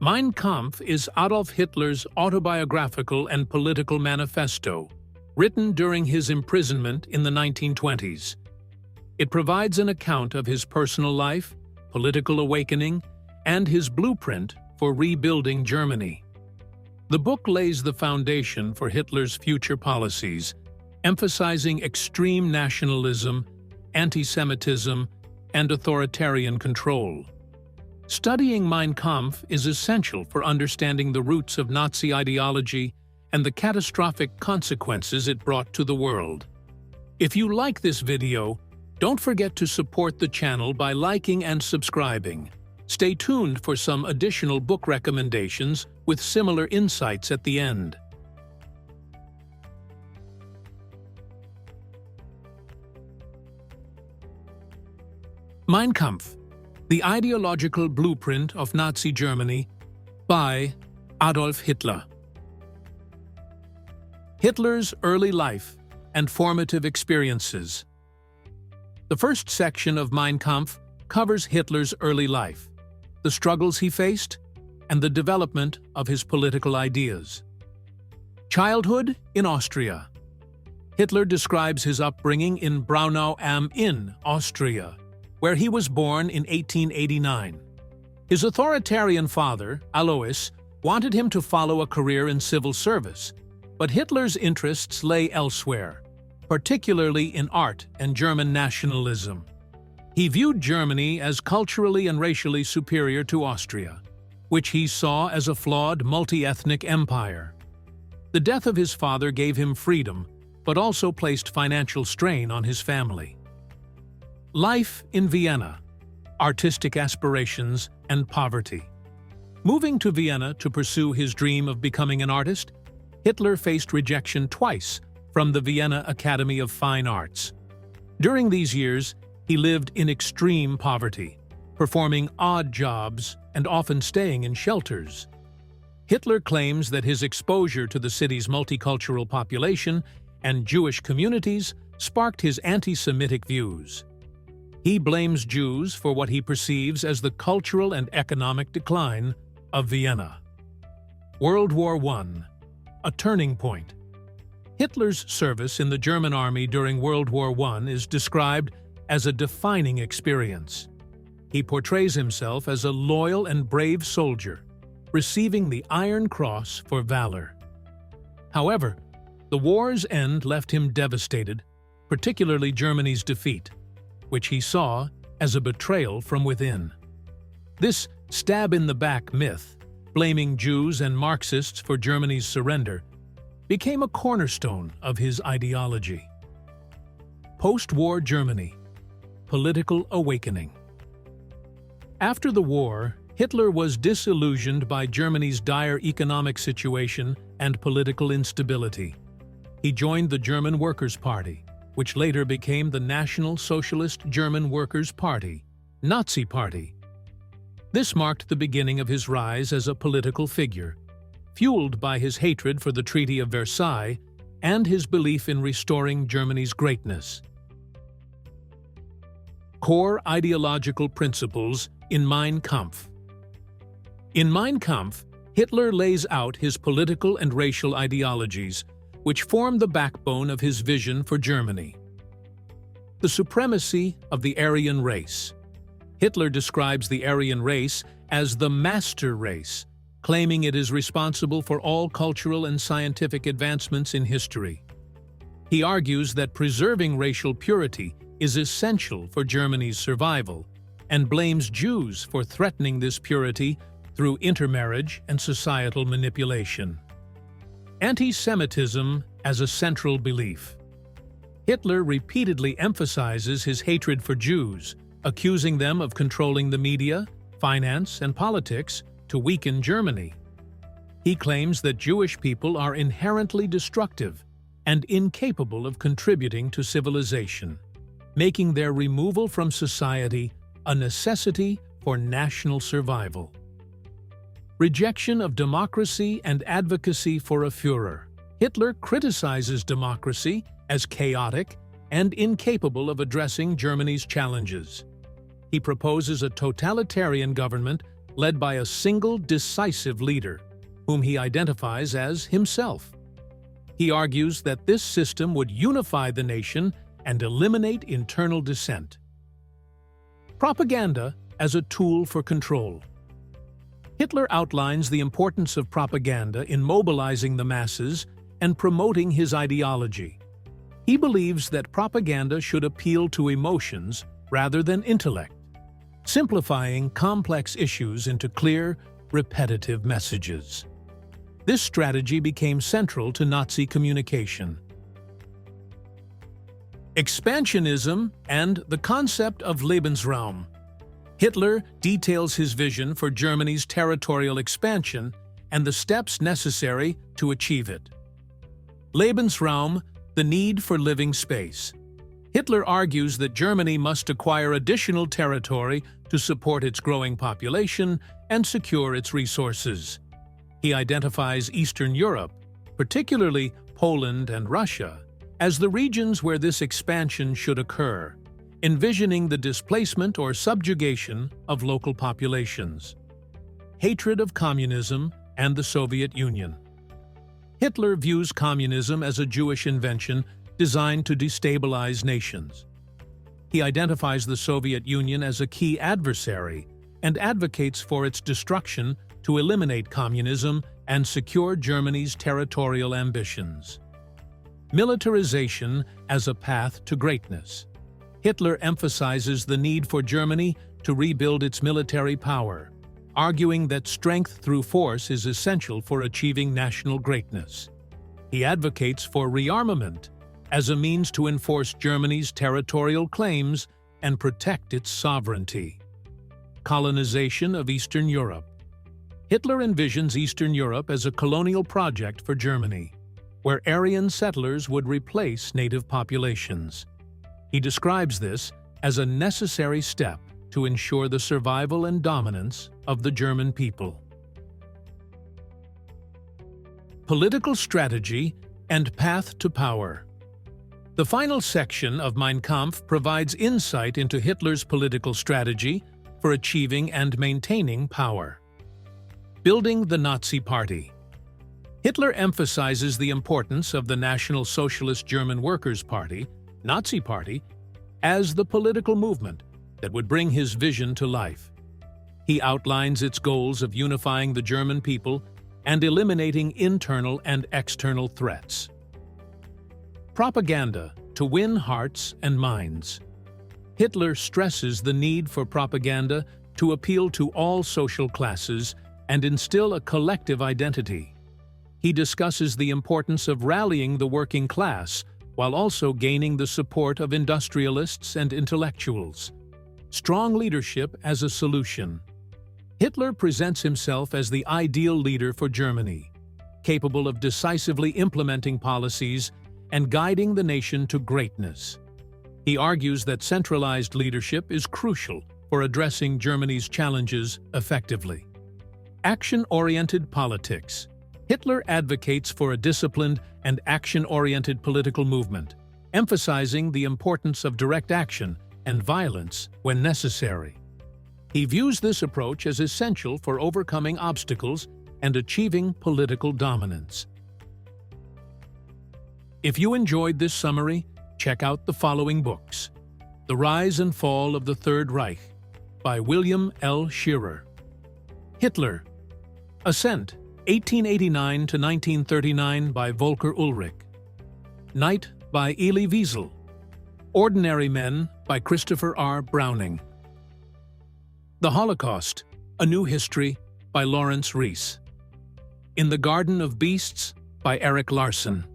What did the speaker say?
Mein Kampf is Adolf Hitler's autobiographical and political manifesto, written during his imprisonment in the 1920s. It provides an account of his personal life, political awakening, and his blueprint for rebuilding Germany. The book lays the foundation for Hitler's future policies, emphasizing extreme nationalism, anti-Semitism, and authoritarian control. Studying Mein Kampf is essential for understanding the roots of Nazi ideology and the catastrophic consequences it brought to the world. If you like this video, don't forget to support the channel by liking and subscribing. Stay tuned for some additional book recommendations with similar insights at the end. Mein Kampf, The Ideological Blueprint of Nazi Germany by Adolf Hitler. Hitler's early life and formative experiences. The first section of Mein Kampf covers Hitler's early life, the struggles he faced, and the development of his political ideas. Childhood in Austria. Hitler describes his upbringing in Braunau am Inn, Austria, where he was born in 1889. His authoritarian father, Alois, wanted him to follow a career in civil service, but Hitler's interests lay elsewhere, particularly in art and German nationalism. He viewed Germany as culturally and racially superior to Austria, which he saw as a flawed multi-ethnic empire. The death of his father gave him freedom, but also placed financial strain on his family. Life in Vienna, artistic aspirations, and poverty. Moving to Vienna to pursue his dream of becoming an artist, Hitler faced rejection twice from the Vienna Academy of Fine Arts. During these years, he lived in extreme poverty, performing odd jobs and often staying in shelters. Hitler claims that his exposure to the city's multicultural population and Jewish communities sparked his anti-Semitic views. He blames Jews for what he perceives as the cultural and economic decline of Vienna. World War I, a turning point. Hitler's service in the German army during World War I is described as a defining experience. He portrays himself as a loyal and brave soldier, receiving the Iron Cross for valor. However, the war's end left him devastated, particularly Germany's defeat, which he saw as a betrayal from within. This stab-in-the-back myth, blaming Jews and Marxists for Germany's surrender, became a cornerstone of his ideology. Post-war Germany, political awakening. After the war, Hitler was disillusioned by Germany's dire economic situation and political instability. He joined the German Workers' Party, which later became the National Socialist German Workers' Party, Nazi Party. This marked the beginning of his rise as a political figure, fueled by his hatred for the Treaty of Versailles and his belief in restoring Germany's greatness. Core ideological principles in Mein Kampf. In Mein Kampf, Hitler lays out his political and racial ideologies, which form the backbone of his vision for Germany. The supremacy of the Aryan race. Hitler describes the Aryan race as the master race, claiming it is responsible for all cultural and scientific advancements in history. He argues that preserving racial purity is essential for Germany's survival, and blames Jews for threatening this purity through intermarriage and societal manipulation. Anti-Semitism as a central belief. Hitler repeatedly emphasizes his hatred for Jews, accusing them of controlling the media, finance, and politics to weaken Germany. He claims that Jewish people are inherently destructive and incapable of contributing to civilization, making their removal from society a necessity for national survival. Rejection of democracy and advocacy for a Führer. Hitler criticizes democracy as chaotic and incapable of addressing Germany's challenges. He proposes a totalitarian government led by a single decisive leader, whom he identifies as himself. He argues that this system would unify the nation and eliminate internal dissent. Propaganda as a tool for control. Hitler outlines the importance of propaganda in mobilizing the masses and promoting his ideology. He believes that propaganda should appeal to emotions rather than intellect, simplifying complex issues into clear, repetitive messages. This strategy became central to Nazi communication. Expansionism and the concept of Lebensraum. Hitler details his vision for Germany's territorial expansion and the steps necessary to achieve it. Lebensraum, the need for living space. Hitler argues that Germany must acquire additional territory to support its growing population and secure its resources. He identifies Eastern Europe, particularly Poland and Russia, as the regions where this expansion should occur, envisioning the displacement or subjugation of local populations. Hatred of communism and the Soviet Union. Hitler views communism as a Jewish invention designed to destabilize nations. He identifies the Soviet Union as a key adversary and advocates for its destruction to eliminate communism and secure Germany's territorial ambitions. Militarization as a path to greatness. Hitler emphasizes the need for Germany to rebuild its military power, arguing that strength through force is essential for achieving national greatness. He advocates for rearmament as a means to enforce Germany's territorial claims and protect its sovereignty. Colonization of Eastern Europe. Hitler envisions Eastern Europe as a colonial project for Germany, where Aryan settlers would replace native populations. He describes this as a necessary step to ensure the survival and dominance of the German people. Political strategy and path to power. The final section of Mein Kampf provides insight into Hitler's political strategy for achieving and maintaining power. Building the Nazi Party. Hitler emphasizes the importance of the National Socialist German Workers' Party, Nazi Party, as the political movement that would bring his vision to life. He outlines its goals of unifying the German people and eliminating internal and external threats. Propaganda to win hearts and minds. Hitler stresses the need for propaganda to appeal to all social classes and instill a collective identity. He discusses the importance of rallying the working class while also gaining the support of industrialists and intellectuals. Strong leadership as a solution. Hitler presents himself as the ideal leader for Germany, capable of decisively implementing policies and guiding the nation to greatness. He argues that centralized leadership is crucial for addressing Germany's challenges effectively. Action-oriented politics. Hitler advocates for a disciplined and action-oriented political movement, emphasizing the importance of direct action and violence when necessary. He views this approach as essential for overcoming obstacles and achieving political dominance. If you enjoyed this summary, check out the following books: The Rise and Fall of the Third Reich by William L. Shearer. Hitler, Ascent, 1889 to 1939 by Volker Ulrich. Night by Elie Wiesel. Ordinary Men by Christopher R. Browning. The Holocaust, A New History by Lawrence Rees. In the Garden of Beasts by Eric Larson.